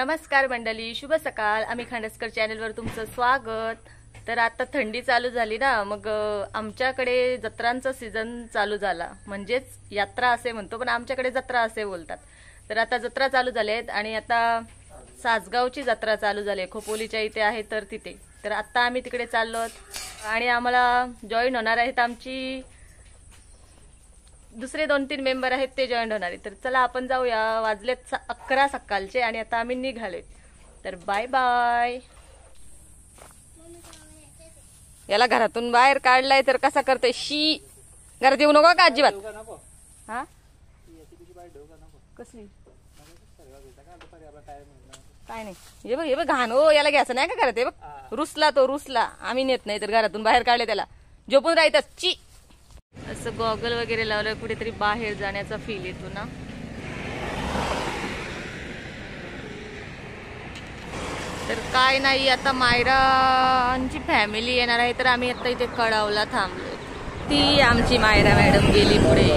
नमस्कार मंडळी, शुभ सकाळ। आम्ही खांडेसकर चॅनलवर तुमचं स्वागत। तर आता थंडी चालू झाली ना, मग आमच्याकडे जत्रांचा सीझन चालू झाला, म्हणजेच यात्रा असे म्हणतो, पण आमच्याकडे जत्रा असे बोलतात। तर आता जत्रा चालू झालेत आणि आता सासगावची जत्रा चालू झाली, खोपोलीच्या इथे आहे तर तिथे। तर आता आम्ही तिकडे चाललोत आणि आम्हाला जॉईन होणार आहेत आमची दुसरे 2-3 मेंबर आहेत, ते जॉईन होणार आहेत। तर चला आपण जाऊया। वाजलेत 11 सकाळचे आणि आता आम्ही निघालोय। तर बाय बाय। याला घरातून बाहेर काढलाय तर कसा करतोय शी। घरात येऊ नको का अजिबात। हा कसली काय नाही, हे बघ घाण हो, याला घ्यायचं नाही का घरात। हे बघ रुसला तो, रुसला। आम्ही नेत नाही तर घरातून बाहेर काढले त्याला, झोपून राहतात ची। असं गॉगल वगैरे लावलं कुठेतरी बाहेर जाण्याचा फील येतो ना। तर काय नाही, आता मायरांची फॅमिली येणार आहे, तर आम्ही आता इथे कडावला थांबलो। ती आमची मायरा मॅडम गेली पुढे।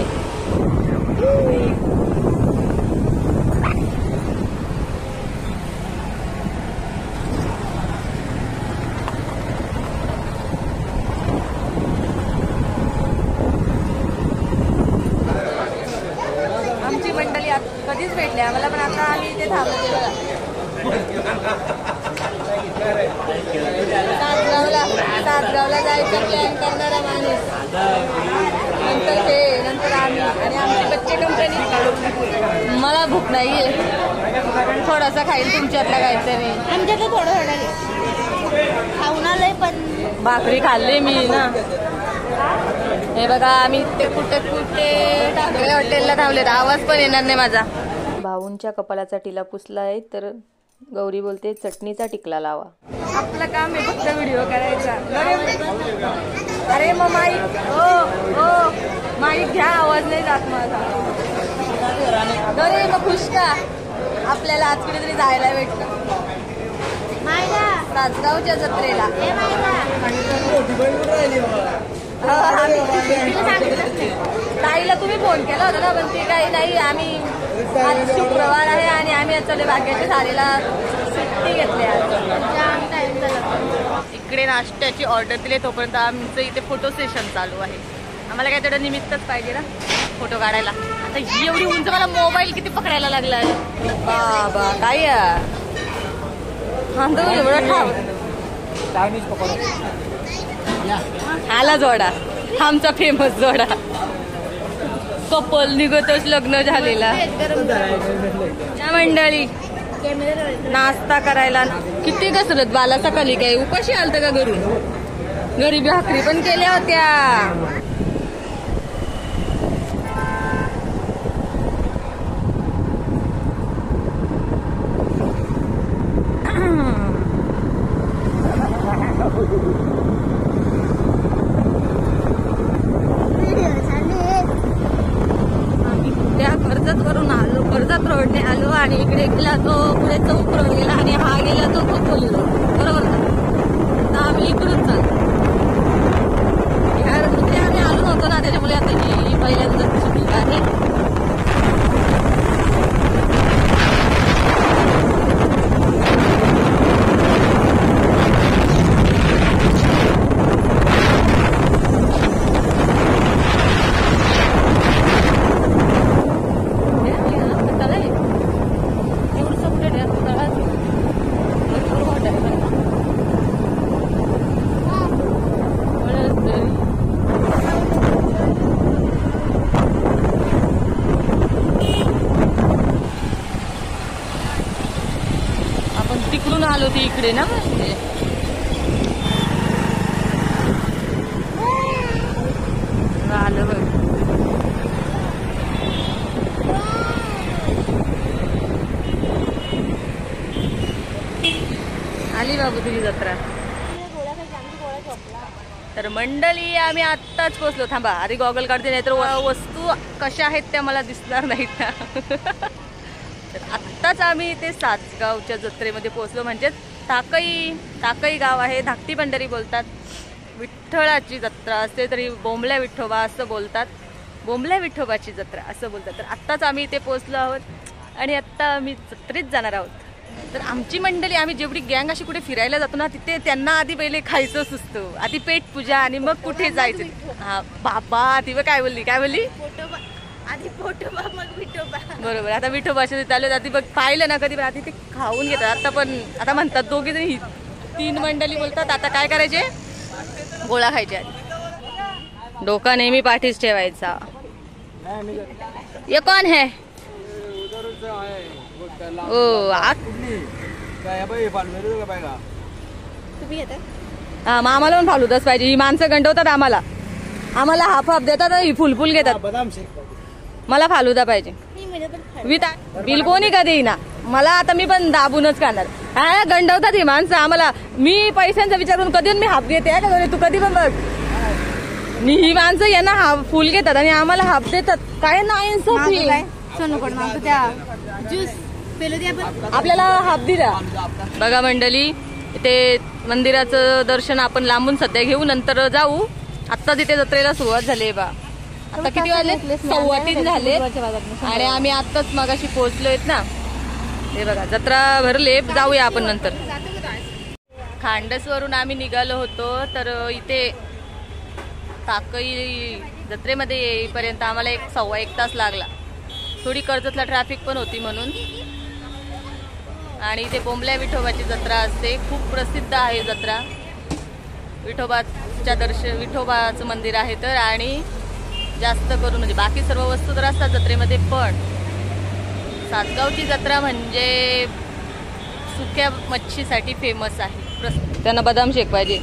आमची मंडळी कधीच भेटली आम्हाला, पण आता आम्ही इथे थांबलो। सातगावला जायचं प्लॅन करणारा माणूस, नंतर हे, नंतर आम्ही आणि आमची बच्चे कंपनी। मला भूक नाहीये, थोडासा खाईल तुमच्यातला काहीतरी। आमच्यातलं थोडं खाऊन आलंय, पण भाकरी खाल्ली मी ना। हे बघा आम्ही ते कुठे टाकले हॉटेलला थांबलेत, आवाज पण येणार नाही माझा। भाऊंच्या कपालाचा टिला पुसलाय, तर गौरी बोलते चटणीचा टिकला लावा। आपलं काम आहे फक्त व्हिडिओ करायचा। अरे मग माईक, ओ माईक घ्या, आवाज नाही जात माझा। अरे मग खुश का, आपल्याला आज कुठेतरी जायला भेटलं सासगावच्या जत्रेला। ताईला तुम्ही फोन केला होता ना, पण ती काही नाही। आम्ही आज शुक्रवार आहे आणि आम्ही आता भाग्याच्या सारीला सुट्टी घेतली आज। इकडे नाश्त्याची ऑर्डर दिली, तोपर्यंत आमचं इथे फोटो सेशन चालू आहे। आम्हाला काय तेवढं निमित्तच पाहिजे ना फोटो काढायला। आता ही एवढी उंच, मला मोबाईल किती पकडायला लागलाय बाबा। काय एवढं ठाव आला जोडा, आमचा फेमस जोडा। कपल निघतच लग्न झालेला। या मंडळी नाश्ता करायला किती कसरत बाला। सकाळी काय उपाशी आलत का घरून? घरी भाकरी पण केल्या होत्या। कर्जत रोडने आलो आणि इकडे गेला तो पुढे चौक रोड गेला आणि हा गेला तो खोपोली रोड, बरोबर ना? आता आम्ही इकडून चालतो। ह्या रस्त्याने आम्ही आलो नव्हतो ना, त्याच्यामुळे आता ही पहिल्यांदाच सुट्टी आहे। तिकडून आलो ती इकडे ना, आलं बघ। आली बाबू तुझी जत्रा। तर मंडळी आम्ही आत्ताच पोहोचलो। थांबा आधी गॉगल काढते, नाही तर वस्तू कशा आहेत त्या मला दिसणार नाहीत ना। तर आत्ताच आम्ही इथे सासगावच्या जत्रेमध्ये पोहोचलो, म्हणजे टाकई गाव आहे, धाकटी पंढरी बोलतात। विठ्ठलाची जत्रा असते तरी बोंबल्या विठोबा असं बोलतात, बोंबल्या विठोबाची जत्रा असं बोलतात। तर आत्ताच आम्ही इथे पोहोचलो आहोत आणि आत्ता आम्ही जत्रेत जाणार आहोत। तर आमची मंडळी आम्ही जेवढी गँग अशी कुठे फिरायला जातो ना तिथे त्यांना आधी पहिले खायचं सुचतं, आधी पेट पूजा आणि मग कुठे जायचं. हा बाबा ती काय बोलली पोटोबा आधी पोटोबा मग विठोबा. बरोबर. आता विठोबाच्या तिथे आले आधी बघ पाहिलं ना कधी पण आधी ते खाऊन घेतात. आता पण आता म्हणतात दोघी जणी 3 मंडळी बोलतात आता काय करायचे गोळा खायचे आधी. डोका नेहमी पाठीच ठेवायचा. ये कोण है ओ तुम्ही येतात. हा मग आम्हाला पण फालुदाच पाहिजे. ही माणसं गंडवतात आम्हाला हाफ देतात ही फुलफुल घेतात. मला फालुदा पाहिजे विथ बिल कोणी का देईना मला. आता मी पण दाबूनच खाणार. हा गंडवतात ही माणसं आम्हाला. मी पैशांचा विचार करून कधी मी हाफ घेते का तू कधी पण बघ. ही माणसं यांना हाफ फुल घेतात आणि आम्हाला हाफ देतात. काय नाही आपल्याला हाफ दिला. बघा मंडळी ते मंदिराचं दर्शन आपण लांबून सध्या घेऊ नंतर जाऊ. आता तिथे जत्रेला सुरुवात झाली बा. आता किती वाजले 3:15 झाले आणि आम्ही आत्ताच मगाशी पोहोचलोय ना. हे बघा जत्रा भरले. जाऊया आपण नंतर. खांडसवरून आम्ही निघालो होतो तर इथे टाकळी जत्रेमध्ये येईपर्यंत आम्हाला 1.25 तास लागला. थोडी कर्जतला ट्रॅफिक पण होती म्हणून. आणि इथे बोंबल्या विठोबाची जत्रा असते. खूप प्रसिद्ध आहे जत्रा. विठोबाचं मंदिर आहे तर. आणि जास्त करून म्हणजे बाकी सर्व वस्तू तर असतात जत्रेमध्ये पण सातगावची जत्रा म्हणजे सुक्या मच्छीसाठी फेमस आहे. त्यांना बदाम शेक पाहिजे.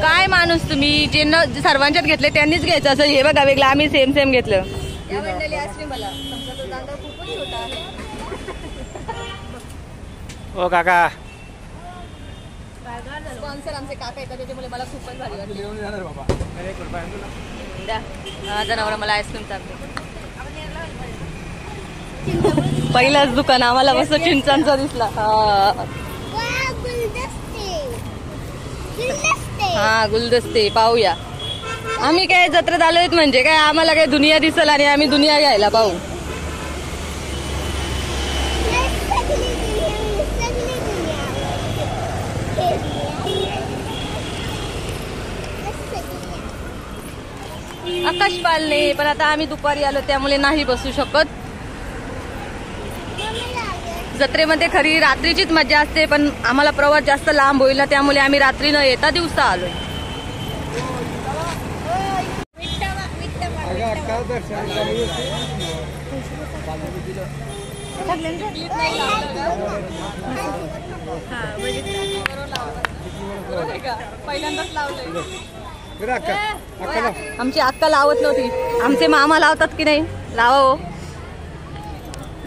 काय माणूस तुम्ही जे सर्वांच्यात घेतले त्यांनीच घ्यायचं असं. हे बघा वेगळं आम्ही सेम घेतलं. ओ काका स्पॉन्सर आमचे काका येतात त्याच्यामुळे मला खूपच भारी वाटतं. माझा नवरा मला आईस्क्रीम चालतो. पहिलाच दुकान आम्हाला मस्त चिंचांचा दिसला. हा गुलदस्ते पाहूया. आम्ही काय जत्रेत आलोय म्हणजे काय आम्हाला काय दुनिया दिसल आणि आम्ही दुनिया घ्यायला पाहू. आकाश पालने पण आता आम्ही दुपारी आलो त्यामुळे नाही बसू शकत. जत्रेमध्ये खरी रात्रीचीच मजा असते पण आम्हाला प्रवास जास्त लांब होईल ना त्यामुळे आम्ही रात्री न येता दिवसा आलोय. पहिल्यांदाच लावलंय. आमची अक्का लावत नव्हती. आमचे मामा लावतात की नाही लावा हो.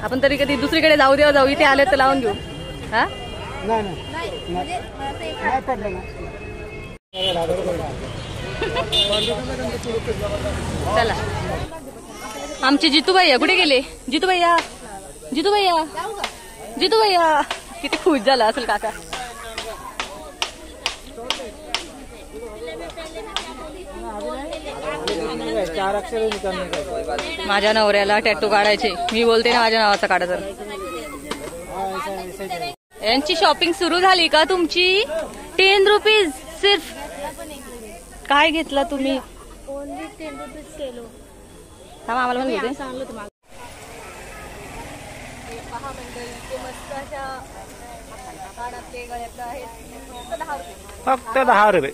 आपण तरी कधी दुसरीकडे जाऊ इथे आले तर लावून घेऊ. हा चला. आमचे जितू भैया कुठे गेले. जितू भैया किती खुश झाला असेल काका. माझ्या नवऱ्याला टॅटू काढायचे. मी बोलते ना माझ्या नावाचा काढा. तर यांची शॉपिंग सुरू झाली का तुमची. 10 रुपीज सिर्फ. काय घेतला तुम्ही. आम्हाला पण घेते. फक्त 10 रुपये.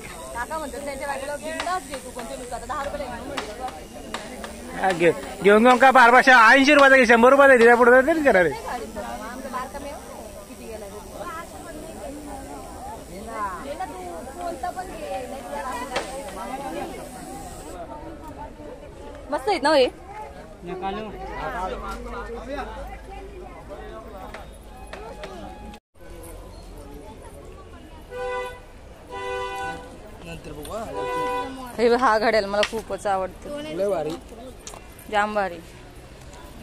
घेऊन घेऊन का 80 रुपयाचा 100 रुपयाचा दिल्या पुढे तरी करा रे. मस्त आहेत ना हे. हा घड्याल मला खूपच आवडतं. जाम भारी.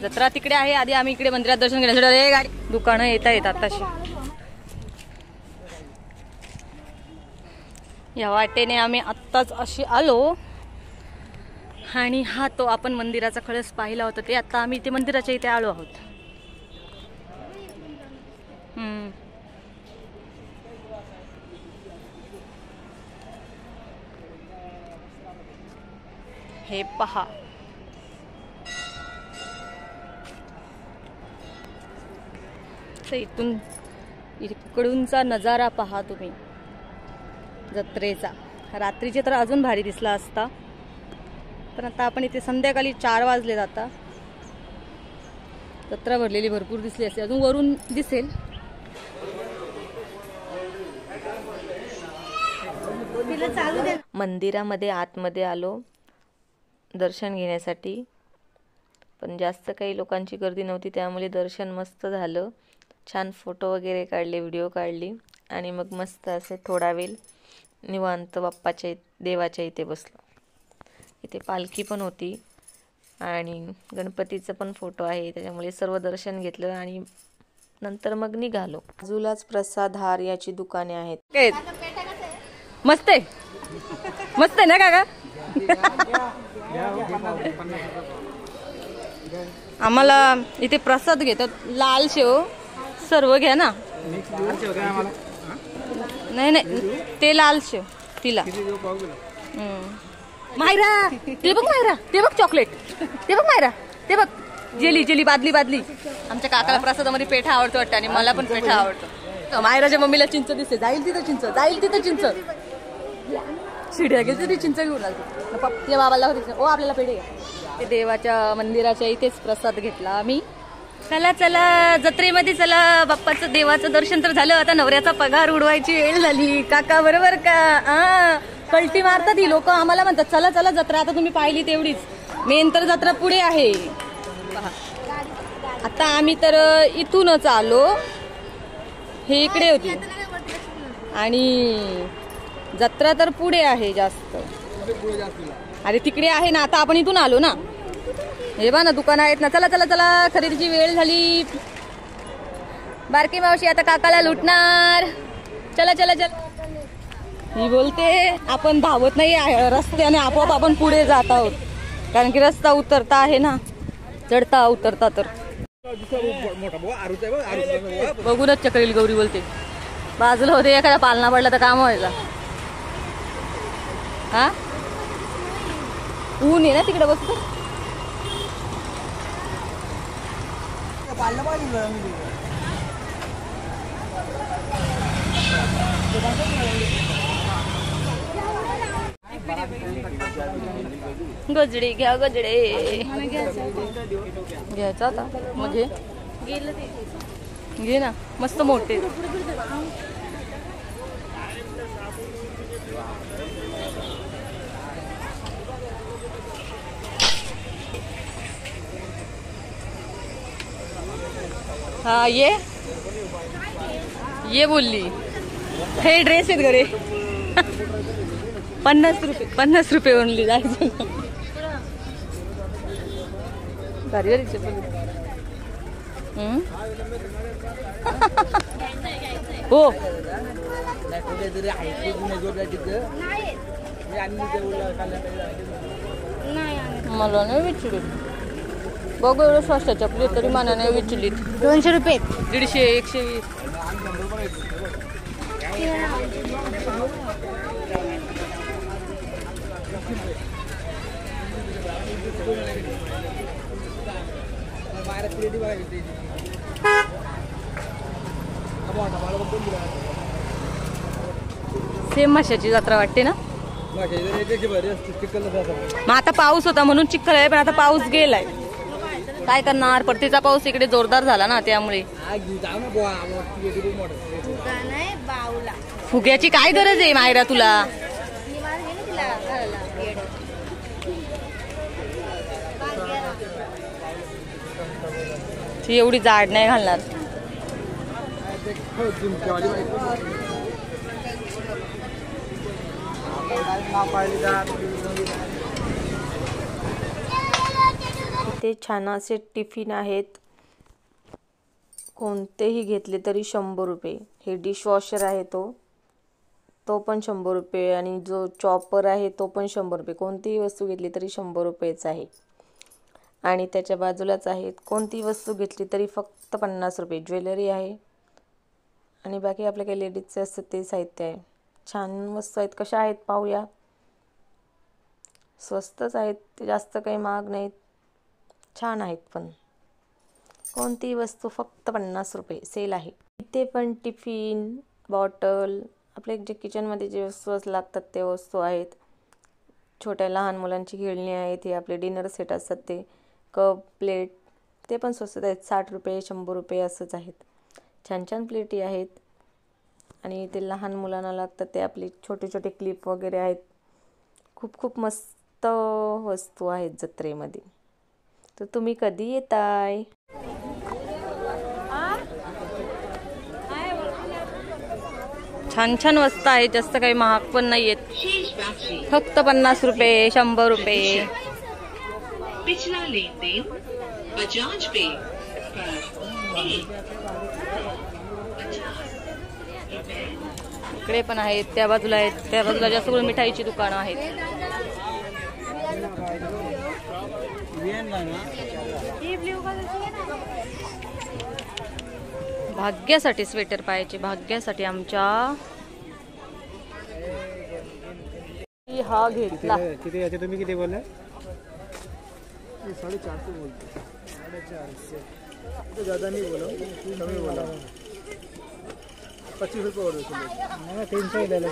जत्रा तिकडे आहे. आधी आम्ही इकडे मंदिरात दर्शन घेण्यासाठी गाडी दुकानं येतात तशी. या वाटेने आम्ही आत्ताच अशी आलो आणि हा तो आपण मंदिराचा कळस पाहिला होता ते. आता आम्ही इथे मंदिराच्या इथे आलो आहोत. हे पहा, इथून इकडूनचा नजारा पहा तुम्ही जत्रेचा. रात्रीचे तर अजून भारी दिसला असता, पण आता आपण इथे संध्याकाळी 4 वाजले जाता. जत्रा भरलेली भरपूर दिसली असते, अजून वरून दिसेल. मंदिरामध्ये आतमध्ये आलो दर्शन घेण्यासाठी, पण जास्त काही लोकांची गर्दी नव्हती, त्यामुळे दर्शन मस्त झालं. छान फोटो वगैरे काढले, व्हिडिओ काढली आणि मग मस्त असे थोडा वेळ निवांत बाप्पाच्या देवाच्या इथे बसलो. इथे पालखी पण होती आणि गणपतीचं पण फोटो आहे, त्याच्यामुळे सर्व दर्शन घेतलं आणि नंतर मग निघालो. बाजूलाच प्रसाद हार याची दुकाने आहेत. मस्त आहे, मस्त आहे ना काका? आम्हाला इथे प्रसाद घेतात, लाल शेव सर्व घ्या ना. नाही नाही, ते लाल शेव तिला. मायरा ते बघ, मायरा ते बघ, चॉकलेट ते बघ, मायरा ते बघ, जेली जेली बादली बादली. आमच्या काकाला प्रसादामध्ये पेठा आवडतो वाटतं आणि मला पण पेठा आवडतो. मायराच्या मम्मीला चिंच दिसते, जाईल तिथं चिंच, जाईल तिथं चिंच. शिड्या गेली तरी चिंच घेऊन आलो. ते बाबाला होते, ओ आपल्याला पेढे घ्या. ते देवाच्या मंदिराच्या इथेच प्रसाद घेतला आम्ही. चला चला जत्रेमध्ये चला, बाप्पाचं देवाचं दर्शन तर झालं, आता नवऱ्याचा पगार उडवायची वेळ झाली. काका बरोबर का? कल्टी मारतात ही लोक, आम्हाला म्हणतात चला चला जत्रा. आता तुम्ही पाहिली तेवढीच, मेन तर जत्रा पुढे आहे. आता आम्ही तर इथूनच आलो, हे इकडे होती आणि जत्रा तर पुढे आहे जास्त. अरे तिकडे आहे ना, आता आपण इथून आलो ना. हे बा ना दुकान आहेत ना. चला चला चला, खरेदीची वेळ झाली. बारकी मावशी आता काकाला लुटणार. चला चला चला, ही बोलते. आपण धावत नाही आहे रस्त्याने, आपोआप आपण पुढे जात आहोत, कारण की रस्ता उतरता आहे ना, चढता उतरता. तर बघूनच चक्रील गौरी बोलते. बाजूला होते, एखादा पालना पडला तर काम व्हायला. हा ऊन आहे ना तिकडे, बसतो. गजडे घ्या, गजडे घ्यायचा आता मग घे ना, मस्त मोठे. हा ये बोलली. हे ड्रेस आहेत घरे. 50 रुपये ओनली. जायचं भारी भारी चप्पल. हो मला नाही विचारली. बघू एवढं स्वस्त चपली तरी मला नाही विचारली. 200 रुपये, 150, 120. सेम माशाची जत्रा वाटते ना. मग आता पाऊस होता म्हणून चिखल आहे, पण आता पाऊस गेलाय. काय करणार, परतीचा पाऊस इकडे जोरदार झाला ना, त्यामुळे. फुग्याची काय गरज आहे मायरा तुला? ती एवढी जाड नाही घालणार. इथे छान असे टिफिन आहेत, कोणतेही घेतले तरी 100 रुपये. हे डिशवॉशर आहे तो पण 100 रुपये आणि जो चॉपर आहे तो पण 100 रुपये. कोणतीही वस्तू घेतली तरी 100 रुपयेच आहे. आणि त्याच्या बाजूलाच आहेत, कोणतीही वस्तू घेतली तरी फक्त 50 रुपये. ज्वेलरी आहे आणि बाकी आपल्या काही लेडीजचे असतं ते साहित्य आहे. छान वस्तू आहेत. कशा आहेत पाहूया. स्वस्तच आहेत, ते जास्त काही महाग नाहीत, छान आहेत. पण कोणतीही वस्तू फक्त 50 रुपये सेल आहे. इथे पण टिफिन, बॉटल, आपले जे किचनमध्ये जे वस्तू लागतात ते वस्तू आहेत. छोट्या लहान मुलांची खेळणी आहेत, हे आपले डिनर सेट असतात ते, कप, प्लेट, ते पण स्वस्त आहेत. 60 रुपये 100 रुपये असंच आहेत. छान छान प्लेटी आहेत. आणि ते लहान मुलांना लागतात ते आपले छोटे छोटे क्लिप वगैरे आहेत. खूप खूप मस्त वस्तू आहेत जत्रेमध्ये. तर तुम्ही कधी येताय? छान छान वस्तू आहेत, जास्त काही महाग पण नाही आहेत. फक्त 50 रुपये 100 रुपये. पिछला लेनदेन बजाज पे इकडे पण आहेत, त्या बाजूला आहेत, त्या बाजूला जास्त करून मिठाईची दुकानं आहेत. भाग्यासाठी स्वेटर पाहायचे, भाग्यासाठी आमच्या. हा घेतला किती याचे तुम्ही किती बोलले? 450 बोलते, 450 ज़्यादा नहीं बोला, कमी बोला. 25 रुपये और 300 ले लो.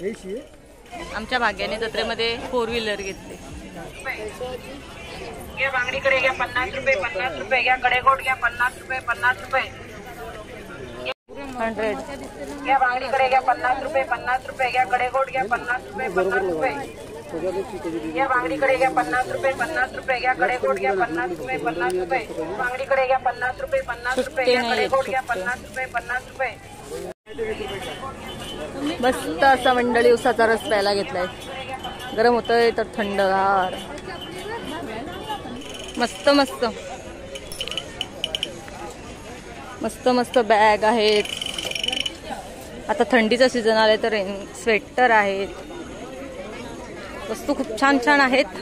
यही चाहिए. आमच्या भाग्याने जत्रेमध्ये 4 व्हीलर घेतले. या बांगडीकडे घ्या 50 रुपये 50 रुपये. या कडेकोट घ्या 50 रुपये 50 रुपये. 100. या बांगडीकडे घ्या 50 रुपये 50 रुपये. या कडेकोट घ्या 50 रुपये 50 रुपये. या बांगडीकडे घ्या 50 रुपये 50 रुपये. या कडेकोट घ्या 50 रुपये 50 रुपये. बांगडीकडे घ्या 50 रुपये 50 रुपये. या कडेकोट घ्या 50 रुपये 50 रुपये. मस्त असा मंडळी उसाचा रस प्यायला घेतलाय. गरम होतंय तर थंडगार. मस्त मस्त मस्त मस्त बॅग आहेत. आता थंडीचा सीझन आलाय तर स्वेटर आहेत. वस्तू खूप छान छान आहेत.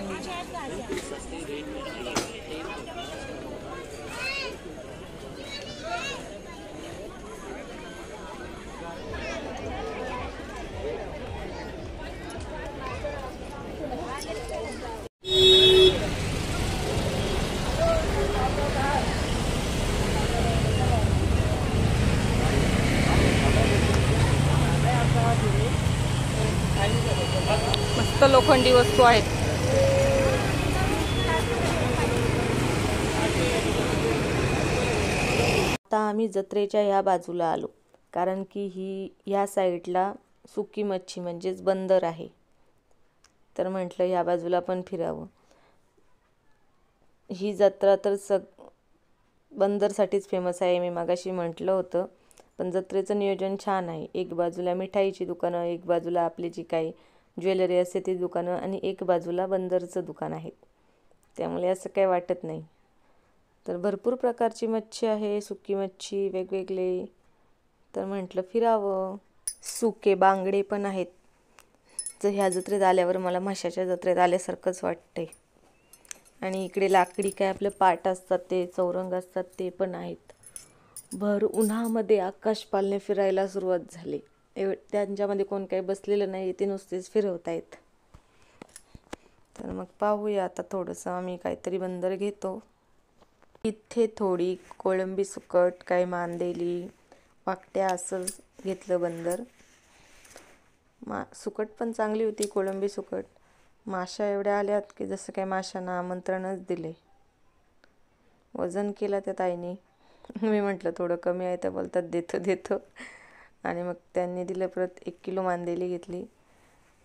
मस्त लोखंडी वस्तू आहेत. आता आम्ही जत्रेच्या ह्या बाजूला आलो, कारण की ह्या साईडला सुकी मच्छी म्हणजेच बंदर आहे. तर म्हटलं ह्या बाजूला पण फिरावं. ही जत्रा तर बंदरसाठीच फेमस आहे, मी मागाशी म्हटलं होतं. पण जत्रेचं नियोजन छान आहे. एक बाजूला मिठाईची दुकानं, एक बाजूला आपली जी काही ज्वेलरी असते ती दुकानं, आणि एक बाजूला बंदरचं दुकान आहे. त्यामुळे असं काही वाटत नाही. तर भरपूर प्रकारची मच्छी आहे, सुकी मच्छी वेगवेगळे. तर म्हटलं फिरावं. सुके बांगडे पण आहेत. जर ह्या जत्रेत आल्यावर मला माशाच्या जत्रेत आल्यासारखंच वाटतंय. आणि इकडे लाकडी काय आपलं पाट असतात ते, चौरंग असतात ते पण आहेत. भर उन्हामध्ये आकाशपालने फिरायला सुरुवात झाली. त्यांच्यामध्ये कोण काही बसलेलं नाही, ते नुसतेच फिरवतायत. तर मग पाहूया आता थोडंसं आम्ही काहीतरी बंदर घेतो. इथे थोडी कोळंबी सुकट, काही मांदेली, पाकट्या असं घेतलं बंदर. सुकट पण चांगली होती, कोळंबी सुकट. माशा एवढ्या आल्यात की जसं काही माशांना आमंत्रणच दिले. वजन केलं त्या ताईने. मी म्हटलं थोडं कमी आहे, तर बोलतात देतो देतो. आणि मग त्यांनी दिलं. परत 1 किलो मांदेली घेतली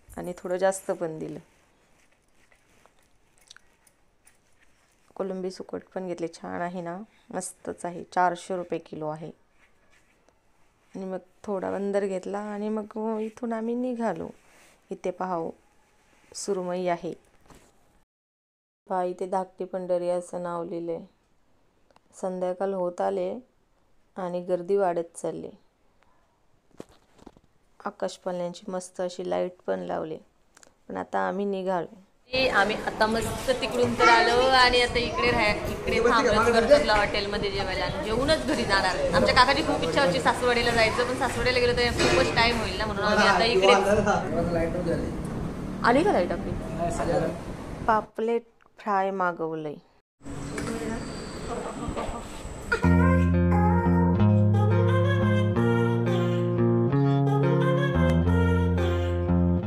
आणि थोडं जास्त पण दिलं. कोलंबी सुकट पण घेतली. छान आहे ना, मस्तच आहे. 400 रुपये किलो आहे. आणि मग थोडा बंदर घेतला आणि मग इथून आम्ही निघालो. इथे पाहाव सुरमई आहे. पहा इथे धाकटी पंढरी असं नाव लिहिलंय. संध्याकाळ होत आले आणि गर्दी वाढत चालली. आकाशपाळण्यांची मस्त अशी लाईट पण लावली. पण आता आम्ही निघालो. आम्ही आता मस्त तिकडून तर आलो आणि आता इकडे थांबलो गरजला हॉटेलमध्ये जेवायला. जेवूनच घरी जाणार. आमच्या काकाची खूप इच्छा होती सासवडीला जायचं, पण सासवडीला गेलो तर खूपच टाइम होईल ना, म्हणून आम्ही आता इकडे आली का लाईट आपली? पापलेट फ्राय मागवलंय.